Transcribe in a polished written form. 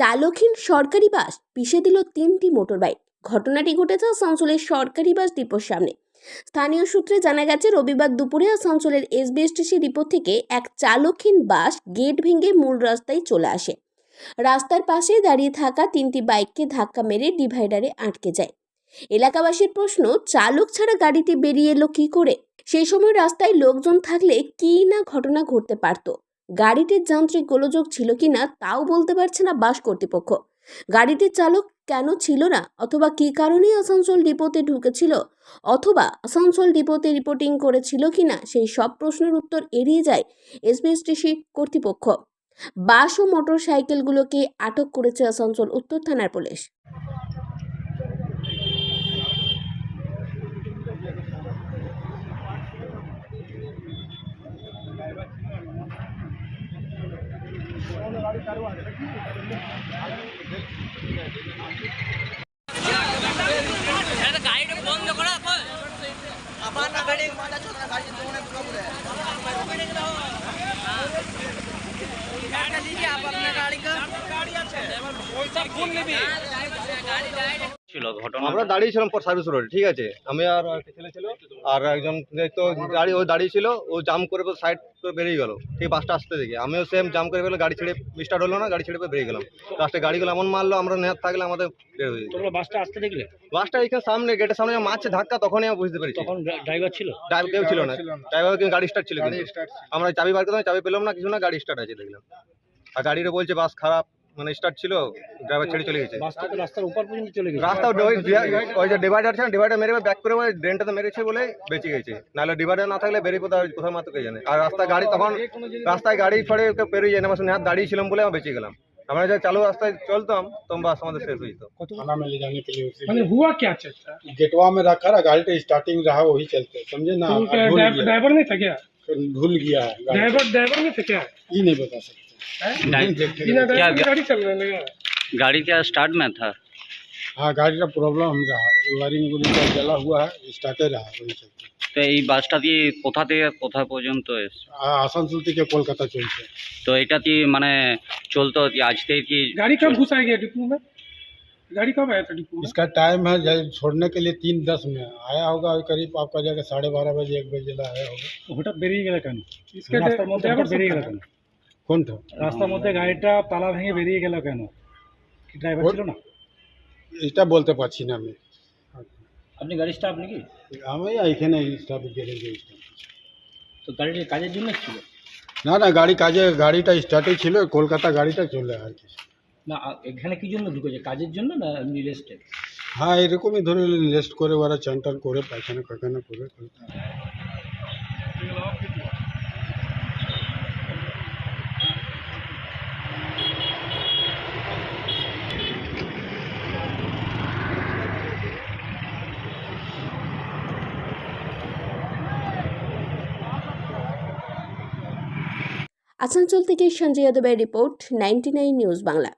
চালকহীন সরকারি বাস পিষে দিল 3টি মোটরবাইক। ঘটনাটি ঘটেছে আসানসোলের সরকারি বাস ডিপোর সামনে। স্থানীয় সূত্রে জানা গেছে, রবিবার দুপুরে আসানসোলের এসবিএসটিসি ডিপো থেকে এক চালকহীন বাস গেট ভেঙে মূল রাস্তায় চলে আসে। রাস্তার পাশে দাঁড়িয়ে থাকা 3টি বাইককে ধাক্কা মেরে ডিভাইডারে আটকে যায়। এলাকাবাসীর প্রশ্ন, চালক ছাড়া গাড়িটি বেরিয়ে এলো কি করে? সেই সময় রাস্তায় লোকজন থাকলে কি না ঘটনা ঘটতে পারত। গাড়িটির যান্ত্রিক গোলযোগ ছিল কিনা তাও বলতে পারছে না বাস কর্তৃপক্ষ। গাড়িটির চালক কেন ছিল না, অথবা কী কারণে আসানসোল ডিপোতে ঢুকেছিল, অথবা আসানসোল ডিপোতে রিপোর্টিং করেছিল কিনা, সেই সব প্রশ্নের উত্তর এড়িয়ে যায় এসবিএসটিসি কর্তৃপক্ষ। বাস ও মোটর সাইকেলগুলোকে আটক করেছে আসানসোল উত্তর থানার পুলিশ। गाड़ी बंद करा अपन गाड़ी माता चोरा गाड़ी तोड़ने को बोले गाड़ी लीजिए आप अपना गाड़ी का गाड़ी আছে পয়সা কোন নেবে ছিল ঘটনা। আমরা দাঁড়িয়ে ছিলাম পর সার্ভিস রোড, ঠিক আছে। আমি আর একটা ছেলে ছিল, আর একজন তো গাড়ি ও দাঁড়িয়ে ছিল, ও জাম করে সাইড করে বেরিয়ে গেল, ঠিক বাসটা আসতে দেখে। আমিও সেম জাম করে গেলে গাড়ি ছেড়ে স্টার্ট হলো না, গাড়ি ছেড়ে বেরিয়ে গেলাম। লাস্টে গাড়িগুলো এমন মারলো, আমরা নেহাত থাকলে আমাদের বের হয়ে যেত। তোমরা বাসটা আসতে দেখলে? বাসটা এখানে সামনে গেটের সামনে মারছে ধাক্কা, তখনই আমি বুঝতে পেরেছি। তখন ড্রাইভার ছিল? ড্রাইভার কেউ ছিল না, ড্রাইভার গাড়ি স্টার্ট ছিল। আমরা চাবি বার করলাম, চাবি পেলাম না, কিছু না, গাড়ি স্টার্ট আছে দেখলাম। আর গাড়িটা বলছে বাস খারাপ, মানে স্টার্ট ছিল, ড্রাইভার ছেড়ে চলে গেছে। বাসটা তো রাস্তার উপর পর্যন্ত চলে গেছে। রাস্তা ওই যে ডিভাইডার আছে, ডিভাইডার মেরে ব্যাক করে ড্রেনটাতে মেরেছে বলে বেঁচে গেছে, নাহলে ডিভাইডার না থাকলে বেরিয়ে কোথাও মাত্র কে জানে। আর রাস্তায় গাড়ি তখন রাস্তায় গাড়ি ছড়ে পেরিয়ে যায় না, আমার হাত দাঁড়িয়েছিলাম বলে আমি বেঁচে গেলাম। আমরা যা চালু রাস্তায় চলতাম তখন বাস আমাদের শেষ হয়ে যেত। थाना में ले जाने के लिए मैंने हुआ क्या चलता? गेटवा में रखा रहा, गाड़ी तो स्टार्टिंग रहा वही चलते, समझे ना। ड्राइवर नहीं था क्या? भूल गया है गाड़ी। ड्राइवर नहीं था क्या? ये नहीं बता सकते। बिना ड्राइवर की गाड़ी चल रही है? गाड़ी क्या स्टार्ट में था? हाँ, गाड़ी का प्रॉब्लम रहा, वायरिंग जला हुआ है, स्टार्टे रहा वही चलते। তো এই বাসটা দিয়ে কোথা থেকে কোথা পর্যন্ত এসছে? आसनसोल থেকে কলকাতা চলছে। তো এটা কি মানে চলতো কি আজ থেকে কি? गाड़ी कब घुसाई गया डिपो में? गाड़ी कब आया था डिपो में? इसका टाइम है छोड़ने के लिए 3:10 में आया होगा, करीब आपका जगह 12:30 बजे 1 बजे आया होगा। হঠাৎ বেরিয়ে গেল কেন? রাস্তার মধ্যে বেরিয়ে গেল কেন? কোনটা? রাস্তার মধ্যে গাড়িটা তালা ভেঙে বেরিয়ে গেল কেন? কি ড্রাইভার ছিল না? এটা বলতে পারছি না আমি। আপনি গাড়ি স্টাফ নাকি? আমি এখানে স্টাফ গ্যারেজে। তো গাড়িটা কাজের জন্য ছিল না না, গাড়িটা স্টার্টে ছিল, কলকাতা গাড়িটা চলে আর কি। না? এখানে কি জন্য ঢুকেছে, কাজের জন্য না এমনি রেস্টে? হ্যাঁ, এরকমই ধরে রেস্ট করে ওরা চান টান করে পায়খানা কাখানা করে। আসানসোল থেকে সঞ্জয় যাদবের রিপোর্ট, 99 নিউজ বাংলা।